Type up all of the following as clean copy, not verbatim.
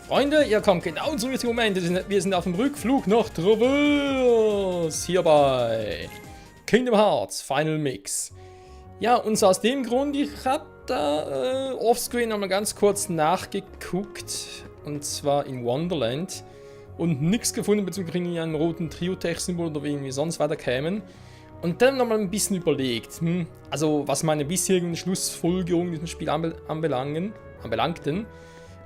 Freunde, ihr kommt genau zum richtigen Moment. Wir sind auf dem Rückflug nach Traverse. Hier bei Kingdom Hearts Final Mix. Ja, und zwar aus dem Grund, ich habe da offscreen nochmal ganz kurz nachgeguckt. Und zwar in Wonderland. Und nichts gefunden bezüglich einem roten Trio-Tech-Symbol oder wie irgendwie sonst weiter kämen. Und dann nochmal ein bisschen überlegt, also was meine bisherigen Schlussfolgerungen in diesem Spiel anbelangten,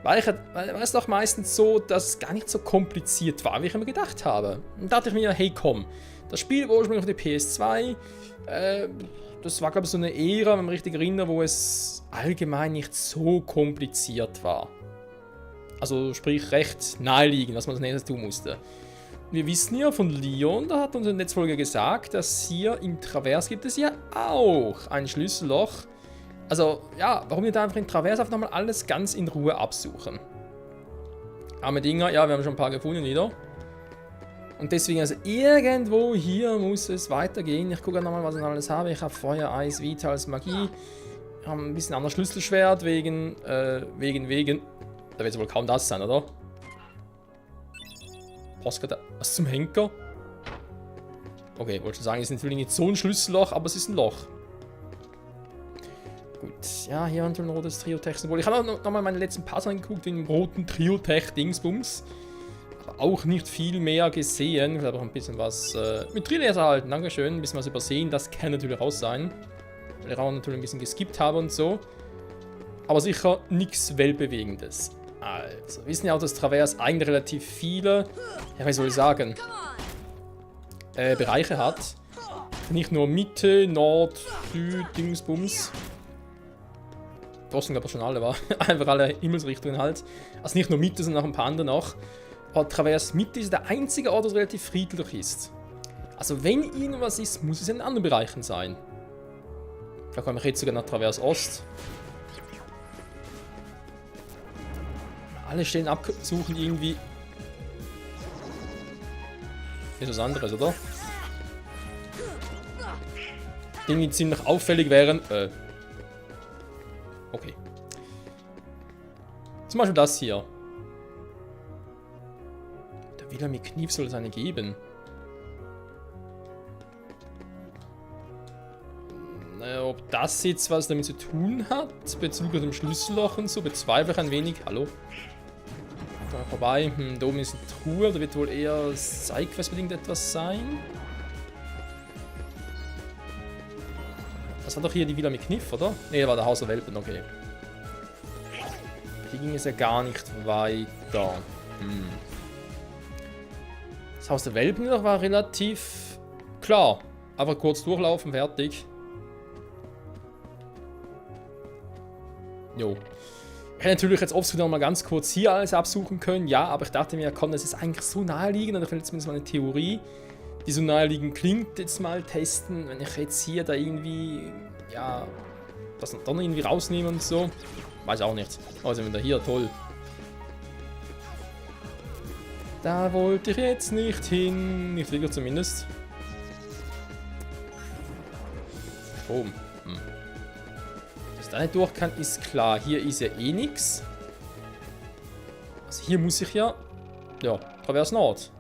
war es doch meistens so, dass es gar nicht so kompliziert war, wie ich immer gedacht habe. Und da dachte ich mir, hey komm, das Spiel war ursprünglich auf der PS2, das war glaube ich so eine Ära, wenn man richtig erinnert, wo es allgemein nicht so kompliziert war. Also sprich recht naheliegend, was man als nächstes tun musste. Wir wissen ja von Leon, da hat uns in der letzten Folge gesagt, dass hier in Traverse gibt es ja auch ein Schlüsselloch. Also, ja, warum wir da einfach in Traverse einfach nochmal alles ganz in Ruhe absuchen. Arme Dinger, ja, wir haben schon ein paar gefunden wieder. Und deswegen, also irgendwo hier muss es weitergehen. Ich gucke nochmal, was ich noch alles habe. Ich habe Feuer, Eis, Vitals, Magie. Wir haben ein bisschen anderes Schlüsselschwert wegen. Da wird es wohl kaum das sein, oder? Postkarte. Was zum Henker? Okay, wollte schon sagen, es ist natürlich nicht so ein Schlüsselloch, aber es ist ein Loch. Gut, ja, hier haben wir ein rotes Trio-Tech-Symbol. Ich habe auch nochmal meine letzten Pass angeguckt, wegen dem roten Trio-Tech-Dingsbums. Aber auch nicht viel mehr gesehen. Ich habe auch ein bisschen was mit Trillaser erhalten. Dankeschön. Ein bisschen was übersehen. Das kann natürlich auch sein. Weil ich auch natürlich ein bisschen geskippt habe und so. Aber sicher nichts Weltbewegendes. Also, wir wissen ja auch, dass Traverse eigentlich relativ viele, ja, wie soll ich sagen, Bereiche hat. Nicht nur Mitte, Nord, Süd, Dingsbums. Osten glaube ich schon alle, war einfach alle Himmelsrichtungen halt. Also nicht nur Mitte, sondern auch ein paar andere noch. Aber Traverse Mitte ist der einzige Ort, der relativ friedlich ist. Also wenn irgendwas ist, muss es in anderen Bereichen sein. Da komme ich jetzt sogar nach Traverse Ost. Alle Stellen absuchen irgendwie. Ist was anderes, oder? Irgendwie ziemlich auffällig wären. Okay. Zum Beispiel das hier. Der Villa mit Knief soll es eine geben. Naja, ob das jetzt was damit zu tun hat, bezüglich dem Schlüsselloch und so, bezweifle ich ein wenig. Hallo? Da vorbei. Da oben ist eine Truhe, da wird wohl eher Sidequest-bedingt etwas sein. Das war doch hier die Villa mit Kniff, oder? Ne, da war der Haus der Welpen, okay. Hier ging es ja gar nicht weiter. Das Haus der Welpen war relativ klar. Einfach kurz durchlaufen, fertig. Jo. Ich hätte natürlich jetzt offscreen noch mal ganz kurz hier alles absuchen können, ja, aber ich dachte mir, komm, das ist eigentlich so naheliegend, und ich will jetzt zumindest mal eine Theorie, die so naheliegend klingt, jetzt mal testen, wenn ich jetzt hier da irgendwie, ja, das dann irgendwie rausnehme und so. Weiß auch nicht. Also wenn da hier, toll. Da wollte ich jetzt nicht hin, nicht wieder zumindest. Strom. Dass da nicht durch kann, ist klar. Hier ist ja eh nichts. Also hier muss ich ja, Traverse Nord.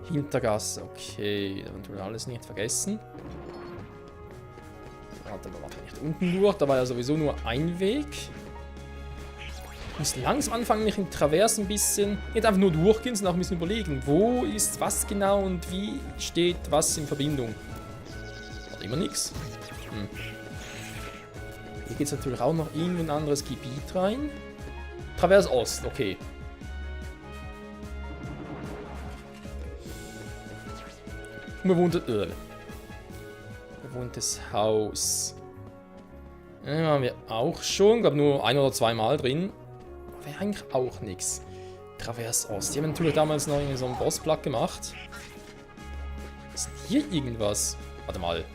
Hintergasse, okay, da wollen wir alles nicht vergessen. Warte mal, nicht unten durch, da war ja sowieso nur ein Weg. Ich muss langsam anfangen, mich in Traverse ein bisschen, nicht einfach nur durchgehen, sondern auch ein bisschen überlegen, wo ist was genau und wie steht was in Verbindung. Hat immer nichts. Hier geht es natürlich auch noch in ein anderes Gebiet rein. Traverse Ost, okay. Bewohntes Haus. Ja, haben wir auch schon. Ich glaube nur ein- oder zweimal drin. Wäre eigentlich auch nichts. Traverse Ost. Die haben natürlich damals noch irgendwie so einen Bossplug gemacht. Ist hier irgendwas? Warte mal.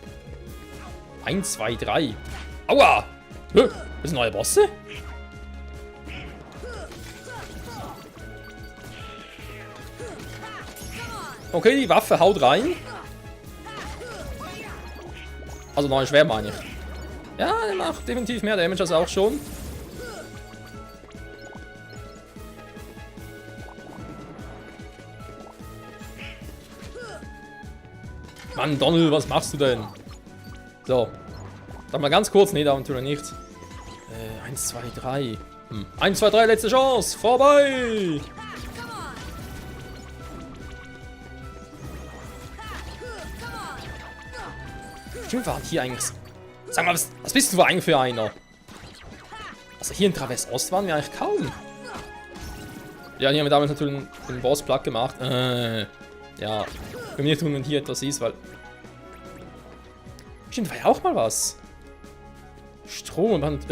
1, 2, 3. Aua! Das sind neue Bosse? Okay, die Waffe haut rein. Also neue Schwert meine ich. Ja, der macht definitiv mehr Damage als auch schon. Mann, Donald, was machst du denn? So. Sag mal ganz kurz. Nee, da natürlich nicht. 1, 2, 3. 1, 2, 3, letzte Chance. Vorbei. Stimmt, war hier eigentlich... Sag mal, was bist du eigentlich für einer? Also hier in Traverse Ost waren wir eigentlich kaum. Ja, hier haben wir damals natürlich den Boss platt gemacht. Ja. Können wir nicht tun, wenn hier etwas ist, weil... Stimmt, war ja auch mal was. Strom und...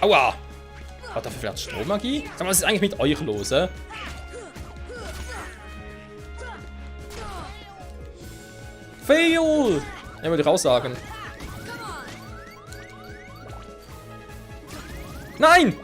Aua! Hat dafür vielleicht Strommagie? Sag mal, was ist eigentlich mit euch los, Fail! Ja, würde ich auch sagen. Nein!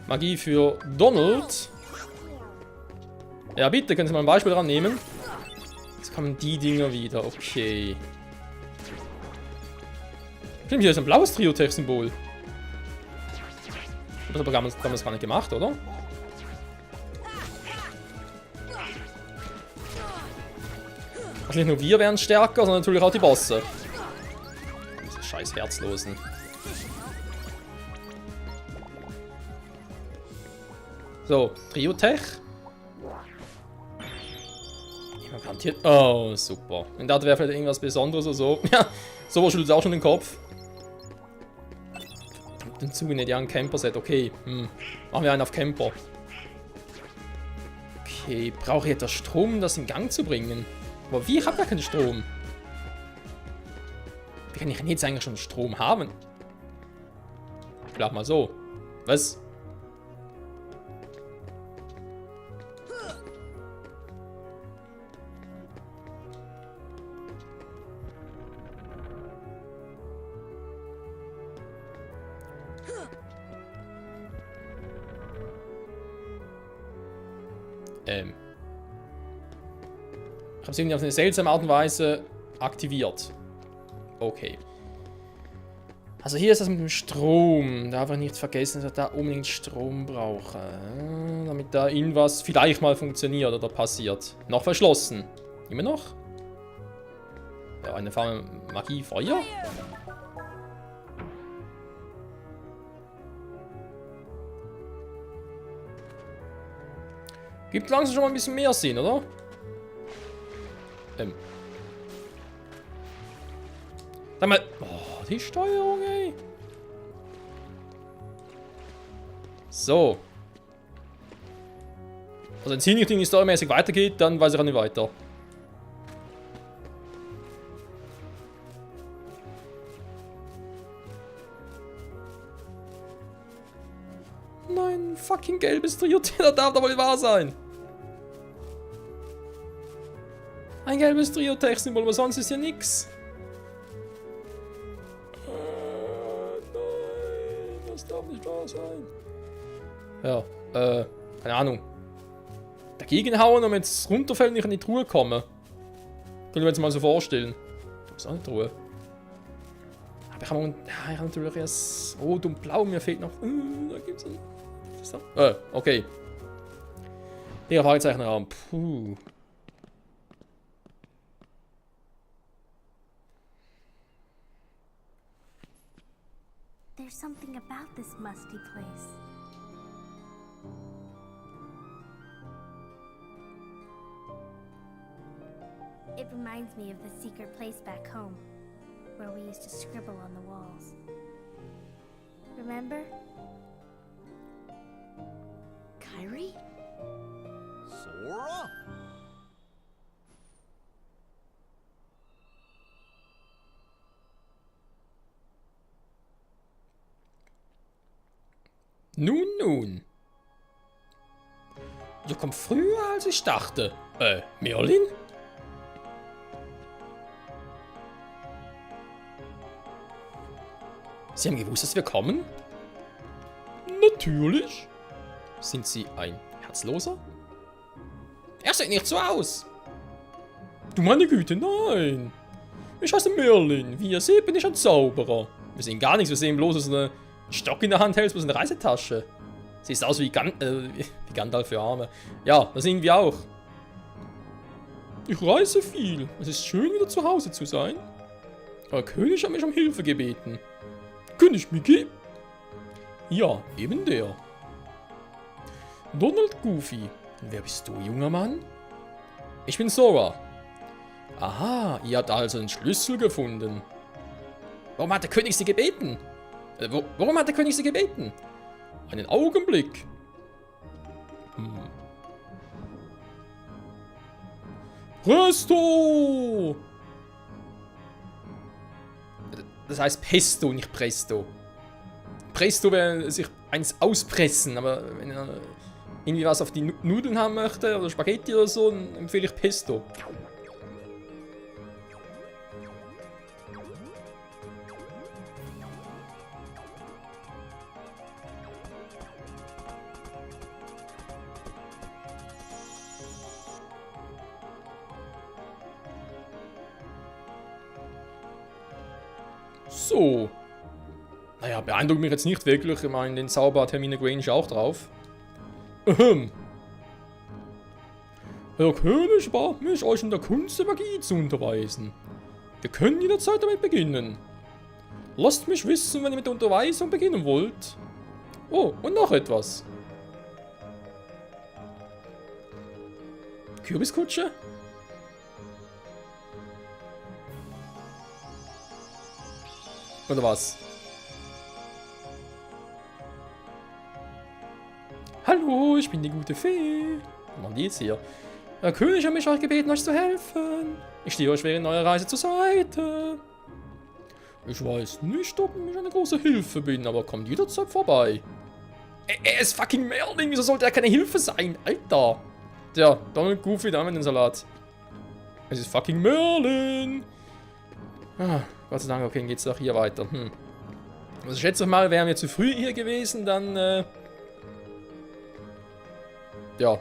Magie für Donald. Ja, bitte, können Sie mal ein Beispiel dran nehmen. Jetzt kommen die Dinger wieder, okay. Stimmt, hier ist ein blaues Trio-Tech-Symbol. Das aber damals gar nicht gemacht, oder? Also nicht nur wir werden stärker, sondern natürlich auch die Bosse. Diese scheiß Herzlosen. So, Trio-Tech. Jemand garantiert. Oh, super. Wenn da wäre vielleicht irgendwas Besonderes oder so. Ja, sowas schüttelt auch schon den Kopf. Den Zug nicht, ja, ein Camper-Set. Okay, machen wir einen auf Camper. Okay, brauche ich etwas Strom, um das in Gang zu bringen? Aber wie? Ich habe gar keinen Strom. Wie kann ich denn jetzt eigentlich schon Strom haben? Vielleicht mal so. Was? Ich habe es irgendwie auf eine seltsame Art und Weise aktiviert. Okay. Also hier ist das mit dem Strom. Darf ich nicht vergessen, dass ich da unbedingt Strom brauche. Damit da irgendwas vielleicht mal funktioniert oder passiert. Noch verschlossen. Immer noch? Ja, eine Farbe Magie Feuer? Gibt langsam schon mal ein bisschen mehr Sinn, oder? Sag mal. Oh, die Steuerung, ey. So. Also wenn es hier nicht irgendwie storymäßig weitergeht, dann weiß ich auch nicht weiter. Nein, fucking gelbes Trio, das darf doch wohl wahr sein. Ein gelbes Trio-Tech-Symbol, aber sonst ist ja nix. Nein, das darf nicht wahr sein. Ja, keine Ahnung. Dagegen hauen, und wenn es runterfällt und ich in die Truhe komme. Können wir uns mal so vorstellen. Das ist auch eine Truhe. Aber ich habe natürlich erst Rot und Blau, mir fehlt noch. Da gibt's ein. Was ist das? Okay. Hier Fragezeichen-Raum. Puh. There's something about this musty place. It reminds me of the secret place back home, where we used to scribble on the walls. Remember? Kyrie? Sora? Nun, nun. Ihr kommt früher, als ich dachte. Merlin? Sie haben gewusst, dass wir kommen? Natürlich. Sind Sie ein Herzloser? Er sieht nicht so aus. Du meine Güte, nein. Ich heiße Merlin. Wie ihr seht, bin ich ein Zauberer. Wir sehen gar nichts, wir sehen bloß, dass du einen Stock in der Hand hältst, bloß eine Reisetasche. Siehst aus wie Gandalf für Arme. Ja, das sehen wir auch. Ich reise viel. Es ist schön, wieder zu Hause zu sein. Der König hat mich um Hilfe gebeten. König Mickey? Ja, eben der. Donald Goofy. Und wer bist du, junger Mann? Ich bin Sora. Aha, ihr habt also einen Schlüssel gefunden. Warum hat der König sie gebeten? Warum hat der König sie gebeten? Einen Augenblick. Presto! Das heißt Pesto, nicht Presto. Presto wäre sich eins auspressen, aber wenn er irgendwie was auf die Nudeln haben möchte oder Spaghetti oder so, dann empfehle ich Pesto. So. Naja, beeindruckt mich jetzt nicht wirklich. Ich meine, den Zauber hat Hermine Granger auch drauf. Herr König bat mich, euch in der Kunst der Magie zu unterweisen. Wir können jederzeit damit beginnen. Lasst mich wissen, wenn ihr mit der Unterweisung beginnen wollt. Oh, und noch etwas. Kürbiskutsche? Oder was? Hallo, ich bin die gute Fee. Was machen die jetzt hier? Der König hat mich euch gebeten, euch zu helfen. Ich stehe euch während eurer Reise zur Seite. Ich weiß nicht, ob ich eine große Hilfe bin, aber kommt jederzeit vorbei. Er ist fucking Merlin, wieso sollte er keine Hilfe sein? Alter. Tja, Donald Goofy, da haben wir den Salat. Es ist fucking Merlin. Ah, Gott sei Dank, okay, dann geht's doch hier weiter. Also ich schätze mal, wären wir zu früh hier gewesen, dann, ja,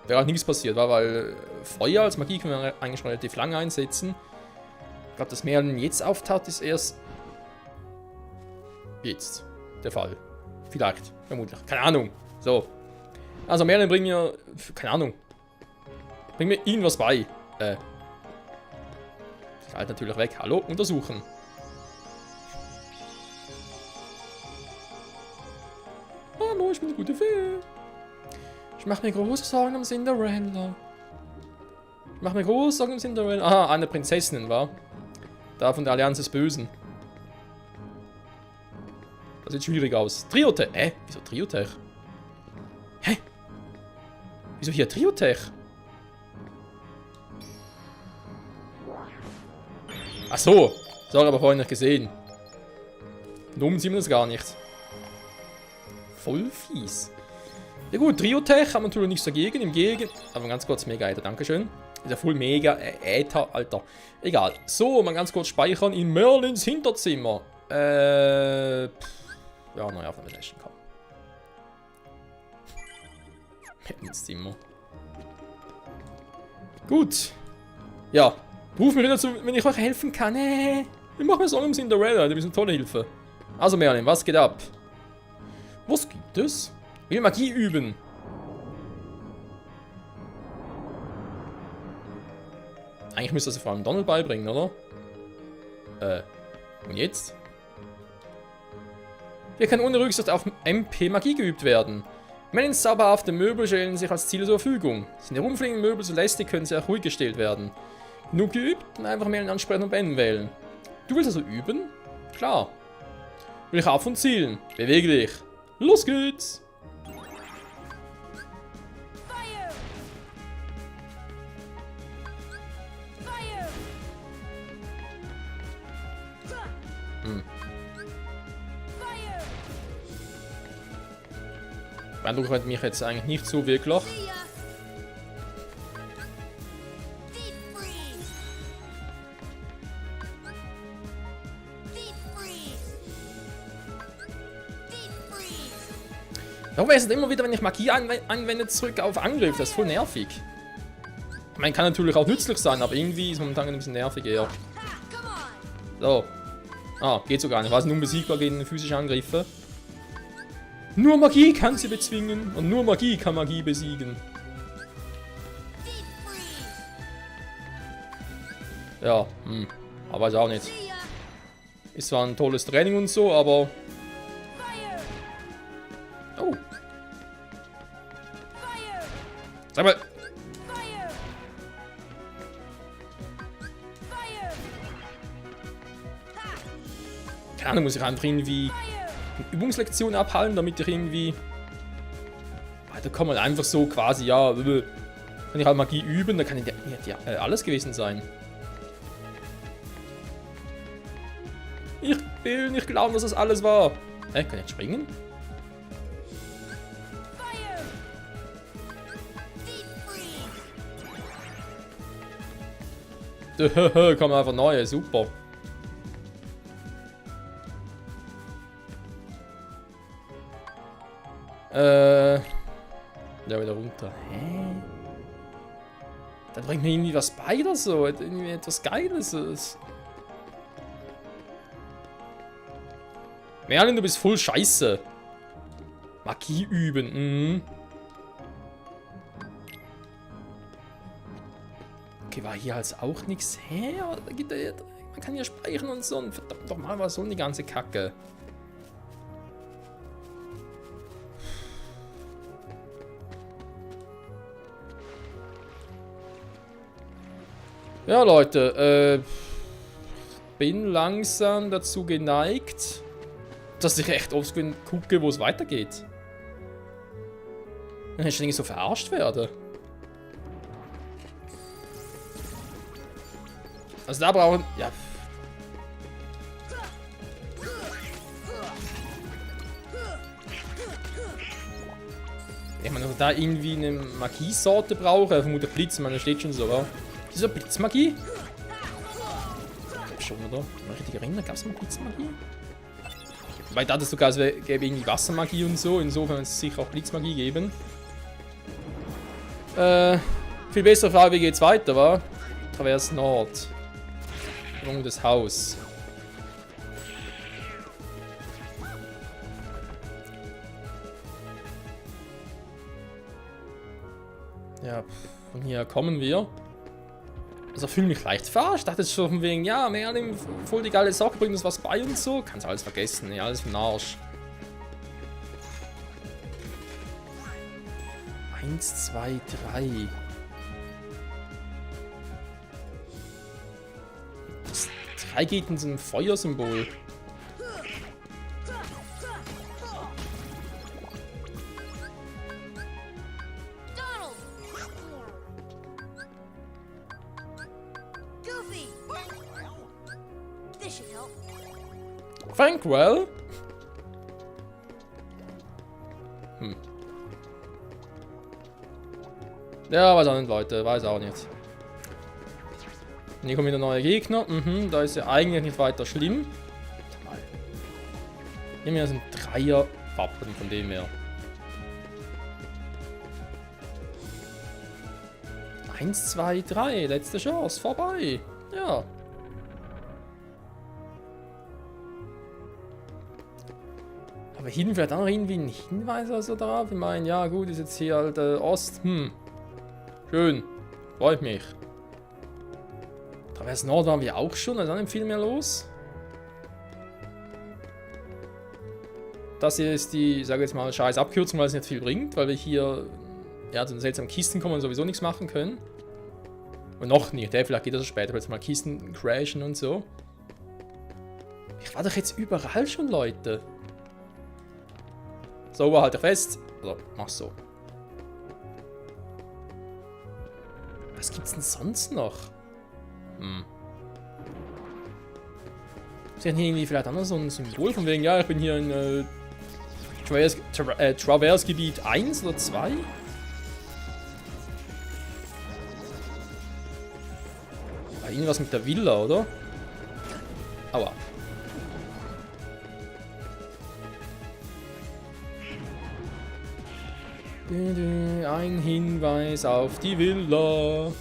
wäre auch nichts passiert, weil Feuer als Magie können wir eigentlich schon relativ lange einsetzen. Ich glaube, dass Merlin jetzt auftaucht, ist erst jetzt der Fall. Vielleicht, vermutlich. Keine Ahnung. So. Also Merlin bringt mir, keine Ahnung, bringt mir irgendwas bei. Ich halte natürlich weg. Hallo, untersuchen. Hallo, ich bin die gute Fee. Ich mache mir große Sorgen um Cinderella. Aha, eine Prinzessin, war. Da von der Allianz des Bösen. Das sieht schwierig aus. Triotech. Wieso Triotech? Hä? Wieso hier Triotech? Ach so. Das habe ich aber vorhin nicht gesehen. Und oben sieht man das gar nicht. Voll fies. Ja gut, Triotech haben wir natürlich nichts dagegen. Im Gegenteil. Aber ganz kurz, Mega Äther, dankeschön. Ist ja voll Mega Äther, Alter. Egal. So, mal ganz kurz speichern in Merlins Hinterzimmer. Ja, naja, von der nächsten kommen. Merlins Zimmer. Gut. Ja. Ruf mich wieder zu, wenn ich euch helfen kann. Ich mache mir Sorgen um Cinderella. Du bist eine tolle Hilfe. Also Merlin, was geht ab? Was gibt es? Ich will Magie üben. Eigentlich müsste das vor allem Donald beibringen, oder? Und jetzt? Hier kann ohne Rücksicht auf MP Magie geübt werden. Merlins zauberhafte Möbel stellen sich als Ziel zur Verfügung. Sind die rumfliegenden Möbel so lästig, können sie auch ruhig gestellt werden. Genug geübt, dann einfach Merlin ansprechen und Ben wählen. Du willst also üben? Klar. Will ich auf und zielen. Bewege dich. Los geht's! Beeindruckt mich jetzt eigentlich nicht so wirklich. Warum ist es immer wieder, wenn ich Magie anwende, zurück auf Angriff? Das ist voll nervig. Ich meine, kann natürlich auch nützlich sein, aber irgendwie ist momentan ein bisschen nervig eher. So. Ah, geht sogar nicht. Was ist unbesiegbar gegen physische Angriffe? Nur Magie kann sie bezwingen und nur Magie kann Magie besiegen. Ja, aber weiß auch nicht. Ist zwar ein tolles Training und so, aber... Oh. Sag mal. Keine Ahnung, muss ich einfach irgendwie eine Übungslektion abhalten, damit ich irgendwie weiterkomme. Und einfach so quasi, ja, wenn ich halt Magie üben, dann kann ja alles gewesen sein. Ich will nicht glauben, dass das alles war. Kann ich jetzt springen? Kommen einfach neue, super. Ja, wieder runter. Hä? Da bringt mir irgendwie was bei oder so. Irgendwie etwas Geiles. Merlin, du bist voll scheiße. Magie üben. Okay, war hier als auch nichts. Hä? Man kann hier speichern und so. Und verdammt nochmal, was soll die ganze Kacke? Ja, Leute, bin langsam dazu geneigt, dass ich echt oft gucke, wo es weitergeht. Dann hätte ich nicht so verarscht werden. Also da brauchen... Ja. Ich meine, da irgendwie eine Magiesorte brauche, vermutlich Blitz, man steht schon so, oder? Diese Blitzmagie? Schon, oder? Wenn ich richtig erinnere, gab es mal Blitzmagie? Weil da das sogar, es gäbe irgendwie Wassermagie und so, insofern wird es sicher auch Blitzmagie geben. Viel bessere Frage, wie geht's weiter, wa? Traverse Nord. Rung des Haus. Ja, von hier kommen wir. Also fühle mich leicht verarscht. Ich dachte jetzt schon von wegen, ja, Merlin, voll die geile Sache, bringt uns was bei und so. Kannst alles vergessen, ja, alles für den Arsch. 1, 2, 3. Das 3 geht in so ein Feuersymbol. Frankwell? Ja, weiß auch nicht, Leute. Weiß auch nicht. Hier kommen wieder neue Gegner. Da ist ja eigentlich nicht weiter schlimm. Hier haben wir so ein Dreier-Wappen von dem her. 1, 2, 3. Letzte Chance. Vorbei. Ja. Aber hinten vielleicht auch noch irgendwie ein Hinweis oder so drauf. Ich meine, ja gut, ist jetzt hier halt Ost. Schön. Freut mich. Traverse Nord waren wir auch schon, da ist auch nicht viel mehr los. Das hier ist die, ich sage jetzt mal, scheiß Abkürzung, weil es nicht viel bringt, weil wir hier ja, zu den seltsamen Kisten kommen und sowieso nichts machen können. Und noch nicht, vielleicht geht das später, weil jetzt mal Kisten crashen und so. Ich war doch jetzt überall schon, Leute. So, halt fest. So, mach so. Was gibt's denn sonst noch? Ist ja hier irgendwie vielleicht auch noch so ein Symbol von wegen, ja, ich bin hier in Traverse-Gebiet 1 oder 2? War irgendwas mit der Villa, oder? Aua. Ein Hinweis auf die Villa.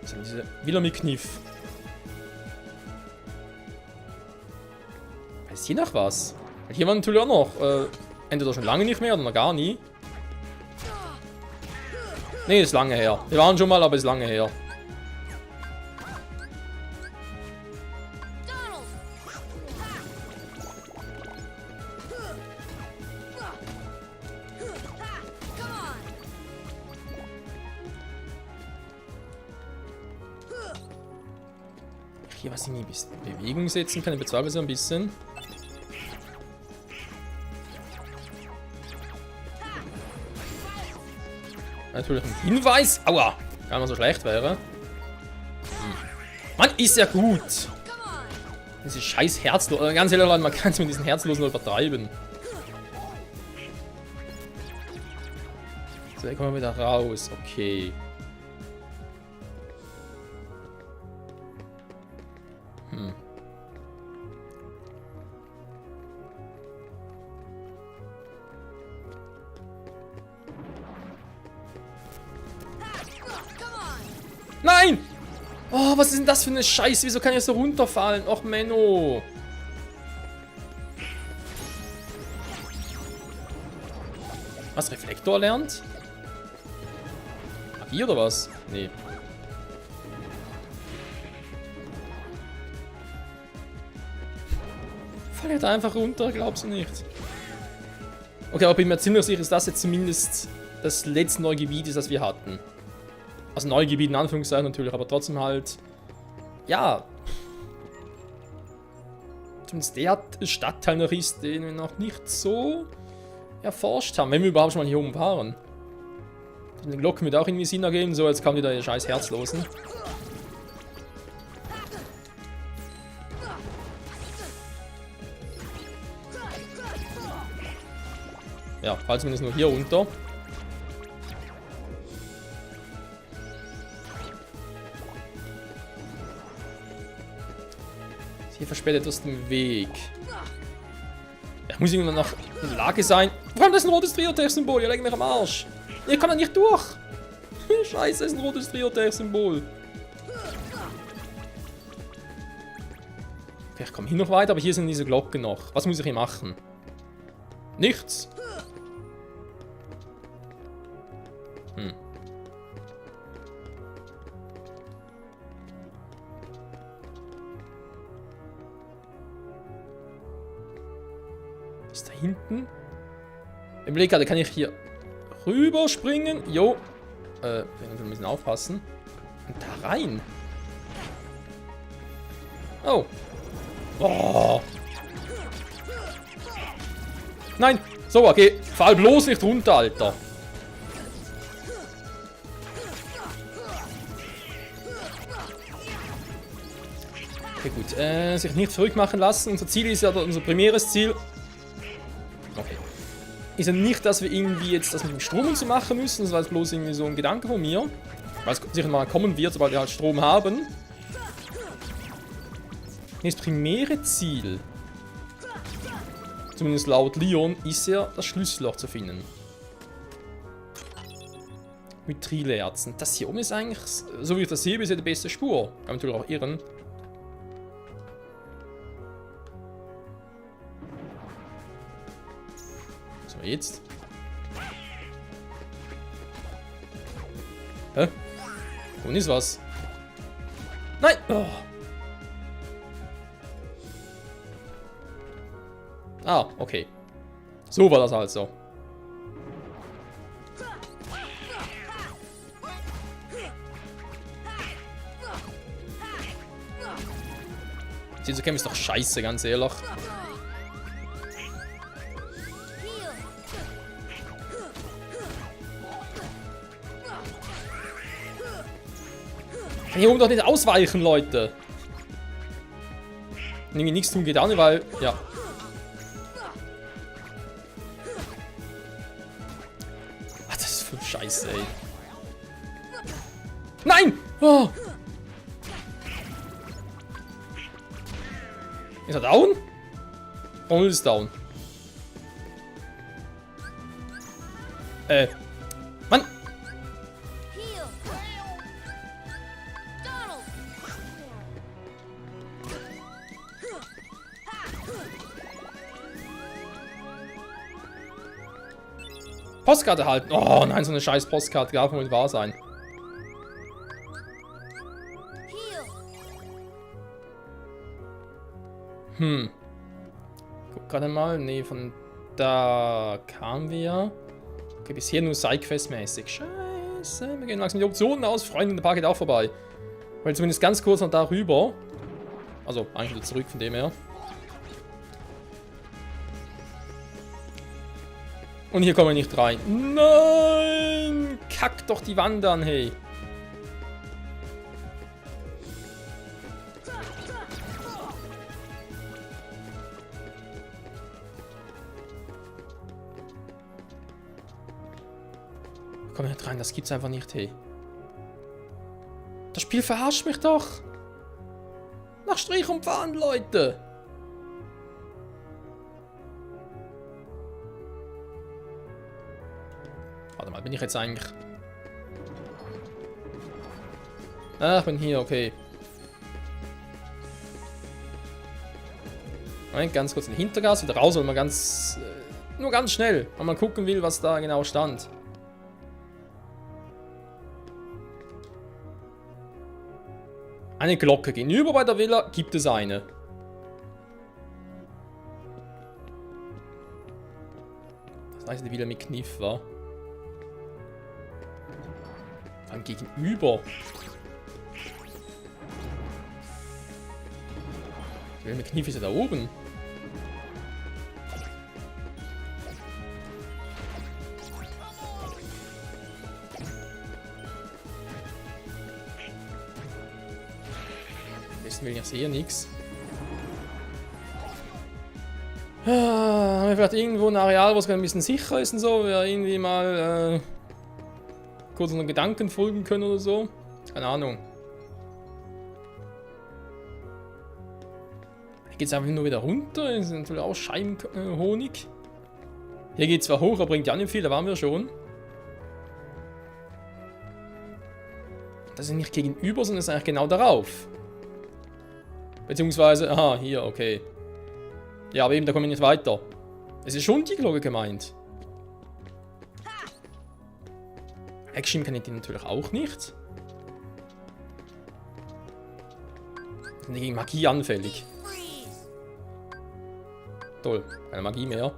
Was ist denn diese Villa mit Kniff? Ist hier noch was? Hier war natürlich auch noch. Entweder schon lange nicht mehr oder noch gar nie. Ne, ist lange her. Wir waren schon mal, aber ist lange her. Hier was ich nie in Bewegung setzen kann, ich bezweifle so ein bisschen. Natürlich ein Hinweis. Aua! Gar nicht so schlecht wäre. Mann, ist ja gut! Diese scheiß Herzlosen. Ganz ehrlich, Leute, man kann es mit diesen Herzlosen nur übertreiben. So, hier kommen wir wieder raus. Okay. Nein! Oh, was ist denn das für eine Scheiße? Wieso kann ich so runterfallen? Och, Menno. Was? Reflektor lernt? Magie oder was? Nee. Fall halt einfach runter, glaubst du nicht? Okay, aber bin mir ziemlich sicher, ist das jetzt zumindest das letzte neue Gebiet ist, das wir hatten. Also neue Gebiete in Anführungszeichen natürlich, aber trotzdem halt, ja, zumindest der Stadtteil noch ist, den wir noch nicht so erforscht haben, wenn wir überhaupt schon mal hier oben waren. Die Glocken wird auch irgendwie Sinn ergeben, so jetzt kam wieder der scheiß Herzlosen. Ja, fall zumindest nur hier runter. Hier versperrt etwas den Weg. Ich muss irgendwann noch in der Lage sein. Warum das ist ein rotes Triotech-Symbol? Ihr legt mich am Arsch. Ich kann da nicht durch. Scheiße, ist ein rotes Triotech-Symbol. Okay, ich komme hier noch weiter, aber hier sind diese Glocken noch. Was muss ich hier machen? Nichts. Ist da hinten? Überleg gerade, kann ich hier rüber springen? Jo. Wir müssen ein bisschen aufpassen. Und da rein. Oh. Oh. Nein. So, okay. Fall bloß nicht runter, Alter. Okay, gut. Sich nicht verrückt machen lassen. Unser Ziel ist ja, unser primäres Ziel. Okay. Ist ja nicht, dass wir irgendwie jetzt das mit dem Strom zu machen müssen. Das war jetzt bloß irgendwie so ein Gedanke von mir. Weil es sicher mal kommen wird, sobald wir halt Strom haben. Das primäre Ziel, zumindest laut Leon, ist ja das Schlüsselloch zu finden. Mit Trilerzen. Das hier oben ist eigentlich, so wie ich das sehe, bisher die beste Spur. Kann man natürlich auch irren. So, jetzt. Hä? Und ist was? Nein! Oh. Ah, okay. So war das also. Sie zu kämpfen ist doch scheiße, ganz ehrlich. Kann hier oben doch nicht ausweichen, Leute. Irgendwie nichts tun geht auch nicht, weil, ja. Ach, das ist voll scheiße, ey. Nein! Oh. Ist er down? Und ist down. Mann! Heal. Donald. Postkarte halten. Oh nein, so eine scheiß Postkarte darf wohl nicht wahr sein. Heal. Guck gerade mal. Nee, von da kamen wir. Okay, bisher nur Sidequest-mäßig. Scheiße. Wir gehen langsam die Optionen aus. Freunde in der Park geht auch vorbei. Weil zumindest ganz kurz noch darüber. Also, eigentlich wieder zurück von dem her. Und hier kommen wir nicht rein. Nein! Kack doch die Wand an, hey. Komm nicht rein, das gibt's einfach nicht, hey. Das Spiel verarscht mich doch. Nach Strich und Faden, Leute. Warte mal, bin ich jetzt eigentlich... Ah, ich bin hier, okay. Moment, ganz kurz in den Hintergas, wieder raus, weil man ganz... nur ganz schnell, weil man gucken will, was da genau stand. Eine Glocke. Gegenüber bei der Villa gibt es eine. Das heißt, die Villa mit Kniff war. Dann gegenüber. Die Villa mit Kniff ist ja da oben. Will ich sehe nichts. Haben wir vielleicht irgendwo ein Areal, wo es ein bisschen sicher ist und so, wir irgendwie mal kurz unseren Gedanken folgen können oder so. Keine Ahnung. Hier geht es einfach nur wieder runter. Das ist natürlich auch Scheibenhonig. Hier geht es zwar hoch, aber bringt ja nicht viel, da waren wir schon. Das ist nicht gegenüber, sondern ist eigentlich genau darauf. Beziehungsweise, aha, hier, okay. Ja, aber eben, da kommen wir nicht weiter. Es ist schon die Glocke gemeint. Action kann ich die natürlich auch nicht. Sind die gegen Magie anfällig? Toll, keine Magie mehr.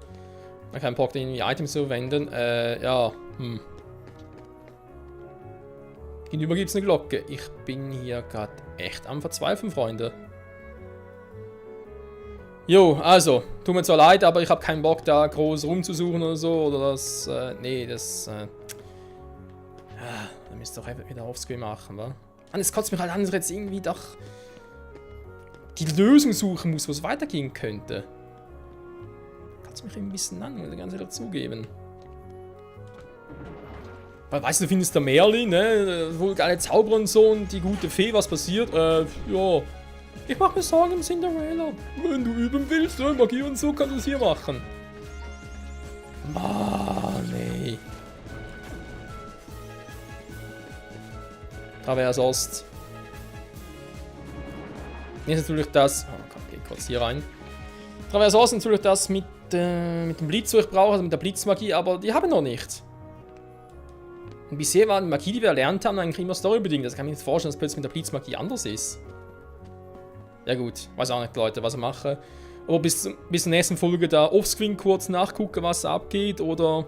Man kann Bock, irgendwie Items zu verwenden. Ja, Gegenüber gibt es eine Glocke. Ich bin hier gerade echt am Verzweifeln, Freunde. Jo, also, tut mir zwar leid, aber ich habe keinen Bock, da groß rumzusuchen oder so. Oder das, nee, das, ja, dann müsst ihr doch einfach wieder Offscreen machen, wa? Und es kotzt mich halt an, dass ich jetzt irgendwie doch die Lösung suchen muss, wo es weitergehen könnte. Kotzt mich ein bisschen an, muss ich ganz ehrlich zugeben. Weil, weißt du, du findest der Merlin, ne, wohl geile Zauberer und so und die gute Fee, was passiert? Ja. Ich mache mir Sorgen um Cinderella. Wenn du üben willst, Magie und so, kannst du es hier machen. Mann, ey. Traverse Ost. Hier ist natürlich das... Oh Gott, geh kurz hier rein. Traverse Ost ist natürlich das mit dem Blitz, was ich brauche, also mit der Blitzmagie, aber die haben noch nicht. Und bisher war die Magie, die wir erlernt haben, eigentlich immer storybedingt. Das kann ich mir nicht vorstellen, dass plötzlich mit der Blitzmagie anders ist. Ja gut, weiß auch nicht, Leute, was ich mache. Aber bis zur nächsten Folge da offscreen kurz nachgucken, was abgeht. Oder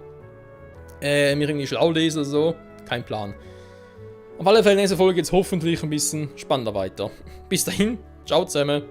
mir irgendwie schlau lesen oder so. Kein Plan. Auf alle Fälle, nächste Folge geht es hoffentlich ein bisschen spannender weiter. Bis dahin, ciao zusammen.